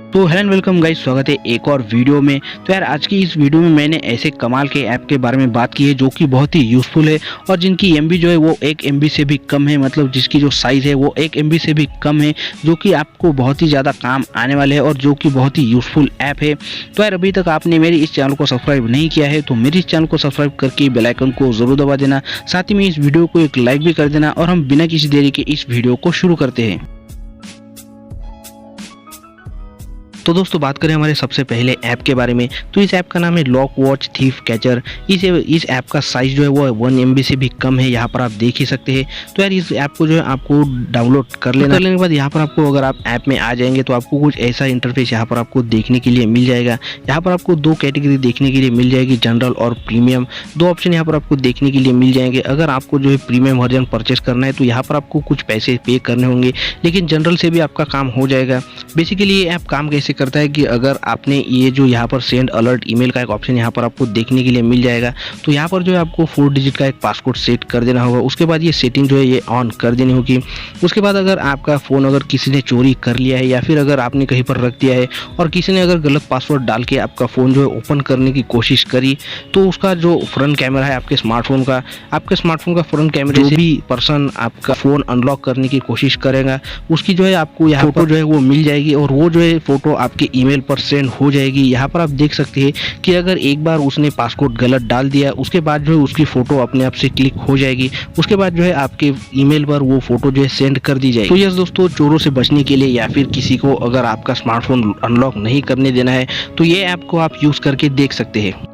तो hello and welcome guys, स्वागत है एक और वीडियो में। तो यार आज की इस वीडियो में मैंने ऐसे कमाल के ऐप के बारे में बात की है जो कि बहुत ही यूज़फुल है और जिनकी एमबी जो है वो 1 MB से भी कम है, मतलब जिसकी जो साइज़ है वो 1 MB से भी कम है, जो कि आपको बहुत ही ज़्यादा काम आने वाले हैं और जो कि बहुत ही यूज़फुल ऐप है। तो यार अभी तक आपने मेरी इस चैनल को सब्सक्राइब नहीं किया है तो मेरी इस चैनल को सब्सक्राइब करके बेल आइकन को ज़रूर दबा देना, साथ ही में इस वीडियो को एक लाइक भी कर देना और हम बिना किसी देरी के इस वीडियो को शुरू करते हैं। तो दोस्तों बात करें हमारे सबसे पहले ऐप के बारे में, तो इस ऐप का नाम है लॉक वॉच थीफ कैचर। इस ऐप का साइज जो है वो 1 MB से भी कम है, यहाँ पर आप देख ही सकते हैं। तो यार इस ऐप को जो है आपको डाउनलोड कर लेने के बाद यहाँ पर आपको अगर आप ऐप में आ जाएंगे तो आपको कुछ ऐसा इंटरफेस यहाँ पर आपको देखने के लिए मिल जाएगा। यहाँ पर आपको 2 कैटेगरी देखने के लिए मिल जाएगी, जनरल और प्रीमियम। 2 ऑप्शन यहाँ पर आपको देखने के लिए मिल जाएंगे। अगर आपको जो है प्रीमियम वर्जन परचेस करना है तो यहाँ पर आपको कुछ पैसे पे करने होंगे, लेकिन जनरल से भी आपका काम हो जाएगा। बेसिकली ये ऐप काम कैसे करता है कि अगर आपने ये जो यहाँ पर सेंड अलर्ट ईमेल का एक ऑप्शन यहाँ पर आपको देखने के लिए मिल जाएगा, तो यहाँ पर जो है आपको 4 डिजिट का एक पासवर्ड सेट कर देना होगा। उसके बाद ये सेटिंग जो है ये ऑन कर देनी होगी। उसके बाद अगर आपका फ़ोन अगर किसी ने चोरी कर लिया है या फिर अगर आपने कहीं पर रख दिया है और किसी ने अगर गलत पासवर्ड डाल के आपका फ़ोन जो है ओपन करने की कोशिश करी, तो उसका जो फ्रंट कैमरा है आपके स्मार्टफोन का फ्रंट कैमरे से भी पर्सन आपका फ़ोन अनलॉक करने की कोशिश करेगा, उसकी जो है आपको यहाँ फोटो जो है वो मिल जाएगी और वो जो है फोटो आपके ईमेल पर सेंड हो जाएगी। यहाँ पर आप देख सकते हैं कि अगर एक बार उसने पासवर्ड गलत डाल दिया, उसके बाद जो है उसकी फ़ोटो अपने आप से क्लिक हो जाएगी। उसके बाद जो है आपके ईमेल पर वो फ़ोटो जो है सेंड कर दी जाएगी। तो यस दोस्तों, चोरों से बचने के लिए या फिर किसी को अगर आपका स्मार्टफोन अनलॉक नहीं करने देना है तो ये ऐप को आप यूज़ करके देख सकते हैं।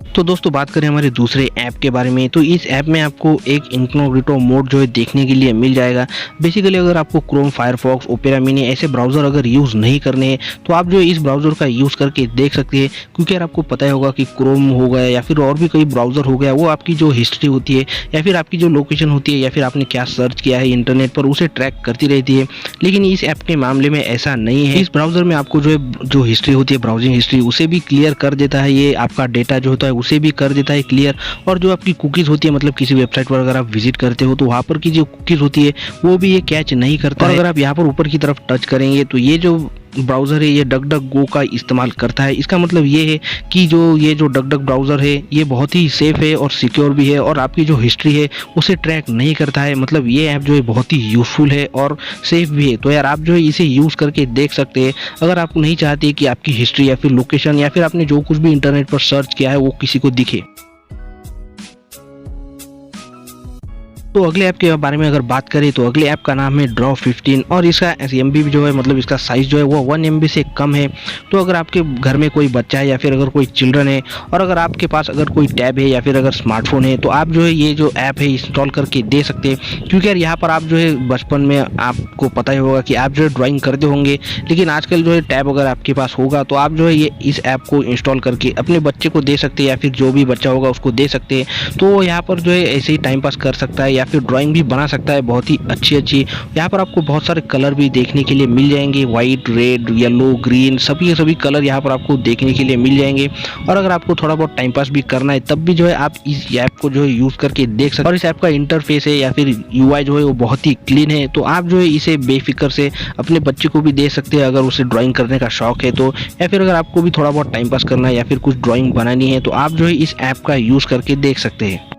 तो दोस्तों बात करें हमारे दूसरे ऐप के बारे में, तो इस ऐप में आपको एक इनकॉग्निटो मोड जो है देखने के लिए मिल जाएगा। बेसिकली अगर आपको क्रोम, फायरफॉक्स, ओपेरा मिनी ऐसे ब्राउज़र अगर यूज़ नहीं करने हैं तो आप जो है इस ब्राउज़र का यूज़ करके देख सकते हैं, क्योंकि यार आपको पता ही होगा कि क्रोम हो गया या फिर और भी कई ब्राउज़र हो गया, वो आपकी जो हिस्ट्री होती है या फिर आपकी जो लोकेशन होती है या फिर आपने क्या सर्च किया है इंटरनेट पर उसे ट्रैक करती रहती है। लेकिन इस ऐप के मामले में ऐसा नहीं है। इस ब्राउज़र में आपको जो है जो हिस्ट्री होती है, ब्राउजिंग हिस्ट्री, उसे भी क्लियर कर देता है। ये आपका डेटा जो होता है उसे भी कर देता है क्लियर, और जो आपकी कुकीज़ होती है, मतलब किसी वेबसाइट पर अगर आप विजिट करते हो तो वहाँ पर की जो कुकीज़ होती है वो भी ये कैच नहीं करता है। अगर आप यहाँ पर ऊपर की तरफ टच करेंगे तो ये जो ब्राउज़र है ये डक-डक-गो का इस्तेमाल करता है। इसका मतलब ये है कि ये जो डक-डक ब्राउज़र है ये बहुत ही सेफ़ है और सिक्योर भी है और आपकी जो हिस्ट्री है उसे ट्रैक नहीं करता है। मतलब ये ऐप जो है बहुत ही यूज़फुल है और सेफ़ भी है। तो यार आप जो है इसे यूज़ करके देख सकते हैं अगर आप नहीं चाहते कि आपकी हिस्ट्री या फिर लोकेशन या फिर आपने जो कुछ भी इंटरनेट पर सर्च किया है वो किसी को दिखे। तो अगले ऐप के बारे में अगर बात करें तो अगले ऐप का नाम है ड्रॉ 15 और इसका एमबी जो है, मतलब इसका साइज़ जो है वो 1 MB से कम है। तो अगर आपके घर में कोई बच्चा है या फिर अगर कोई चिल्ड्रन है और अगर आपके पास अगर कोई टैब है या फिर अगर स्मार्टफोन है तो आप जो है ये जो ऐप है इंस्टॉल करके दे सकते हैं। क्योंकि यार यहाँ पर आप जो है बचपन में आपको पता ही होगा कि आप जो है ड्राइंग करते होंगे, लेकिन आजकल जो है टैब अगर आपके पास होगा तो आप जो है ये इस ऐप को इंस्टॉल करके अपने बच्चे को दे सकते हैं या फिर जो भी बच्चा होगा उसको दे सकते हैं। तो यहाँ पर जो है ऐसे ही टाइम पास कर सकता है या फिर ड्राइंग भी बना सकता है बहुत ही अच्छी। यहाँ पर आपको बहुत सारे कलर भी देखने के लिए मिल जाएंगे, वाइट, रेड, येलो, ग्रीन, सभी कलर यहाँ पर आपको देखने के लिए मिल जाएंगे। और अगर आपको थोड़ा बहुत टाइम पास भी करना है तब भी जो है आप इस ऐप को जो है यूज़ करके देख सकते हैं। और इस ऐप का इंटरफेस है या फिर UI जो है वो बहुत ही क्लीन है, तो आप जो है इसे बेफिक्र से अपने बच्चे को भी दे सकते हैं अगर उसे ड्राइंग करने का शौक है तो, या फिर अगर आपको भी थोड़ा बहुत टाइम पास करना है या फिर कुछ ड्राइंग बनानी है तो आप जो है इस ऐप का यूज़ करके देख सकते हैं।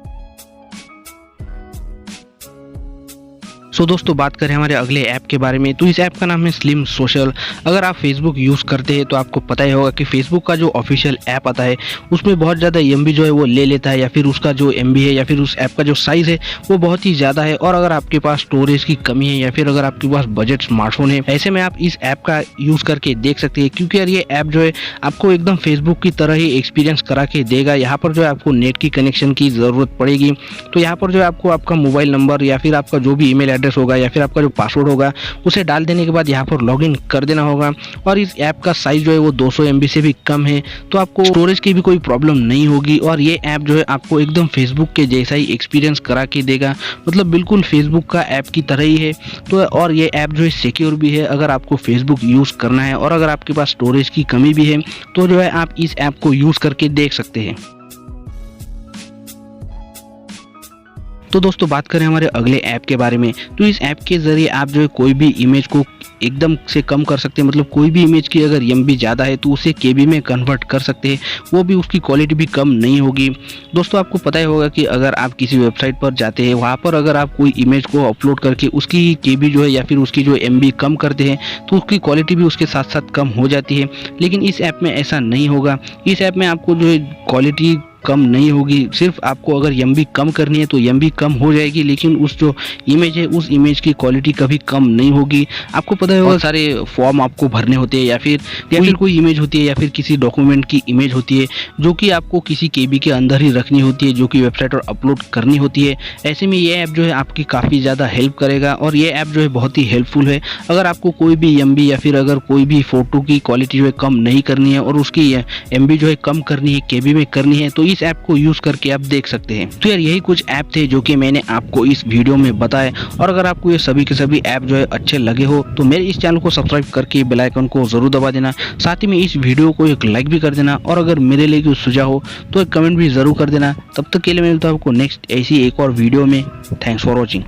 दोस्तों बात करें हमारे अगले ऐप के बारे में, तो इस ऐप का नाम है स्लिम सोशल। अगर आप फेसबुक यूज़ करते हैं तो आपको पता ही होगा कि फेसबुक का जो ऑफिशियल ऐप आता है उसमें बहुत ज़्यादा MB जो है वो ले लेता है, या फिर उसका जो MB है या फिर उस ऐप का जो साइज़ है वो बहुत ही ज़्यादा है। और अगर आपके पास स्टोरेज की कमी है या फिर अगर आपके पास बजट स्मार्टफोन है, ऐसे में आप इस ऐप का यूज़ करके देख सकते हैं। क्योंकि यार ये ऐप जो है आपको एकदम फेसबुक की तरह ही एक्सपीरियंस करा के देगा। यहाँ पर जो है आपको नेट की कनेक्शन की ज़रूरत पड़ेगी, तो यहाँ पर जो है आपको आपका मोबाइल नंबर या फिर आपका जो भी ईमेल एड्रेस होगा या फिर आपका जो पासवर्ड होगा उसे डाल देने के बाद यहाँ पर लॉगिन कर देना होगा। और इस ऐप का साइज जो है वो 200 MB से भी कम है, तो आपको स्टोरेज की भी कोई प्रॉब्लम नहीं होगी। और ये ऐप जो है आपको एकदम फेसबुक के जैसा ही एक्सपीरियंस करा के देगा, मतलब बिल्कुल फेसबुक का ऐप की तरह ही है। तो और ये ऐप जो है सिक्योर भी है। अगर आपको फेसबुक यूज़ करना है और अगर आपके पास स्टोरेज की कमी भी है तो जो है आप इस ऐप को यूज़ करके देख सकते हैं। तो दोस्तों बात करें हमारे अगले ऐप के बारे में, तो इस ऐप के ज़रिए आप जो है कोई भी इमेज को एकदम से कम कर सकते हैं। मतलब कोई भी इमेज की अगर एमबी ज़्यादा है तो उसे केबी में कन्वर्ट कर सकते हैं, वो भी उसकी क्वालिटी भी कम नहीं होगी। दोस्तों आपको पता ही होगा कि अगर आप किसी वेबसाइट पर जाते हैं, वहाँ पर अगर आप कोई इमेज को अपलोड करके उसकी केबी जो है या फिर उसकी जो एमबी कम करते हैं तो उसकी क्वालिटी भी उसके साथ साथ कम हो जाती है। लेकिन इस ऐप में ऐसा नहीं होगा। इस ऐप में आपको जो है क्वालिटी कम नहीं होगी, सिर्फ आपको अगर एमबी कम करनी है तो एमबी कम हो जाएगी, लेकिन उस जो इमेज है उस इमेज की क्वालिटी कभी कम नहीं होगी। आपको पता होगा सारे फॉर्म आपको भरने होते हैं या फिर कोई इमेज होती है या फिर किसी डॉक्यूमेंट की इमेज होती है जो कि आपको किसी केबी के अंदर ही रखनी होती है, जो कि वेबसाइट पर अपलोड करनी होती है। ऐसे में ये ऐप जो है आपकी काफ़ी ज़्यादा हेल्प करेगा और ये ऐप जो है बहुत ही हेल्पफुल है। अगर आपको कोई भी एमबी या फिर अगर कोई भी फ़ोटो की क्वालिटी जो है कम नहीं करनी है और उसकी एमबी जो है कम करनी है, केबी में करनी है, तो इस ऐप को यूज करके आप देख सकते हैं। तो यार यही कुछ ऐप थे जो कि मैंने आपको इस वीडियो में बताए, और अगर आपको ये सभी के सभी ऐप जो है अच्छे लगे हो तो मेरे इस चैनल को सब्सक्राइब करके बेल आइकन को जरूर दबा देना। साथ ही में इस वीडियो को एक लाइक भी कर देना, और अगर मेरे लिए कोई सुझाव हो तो एक कमेंट भी जरूर कर देना। तब तक के लिए मैं मिलता हूं आपको नेक्स्ट ऐसी एक और वीडियो में। Thanks for watching.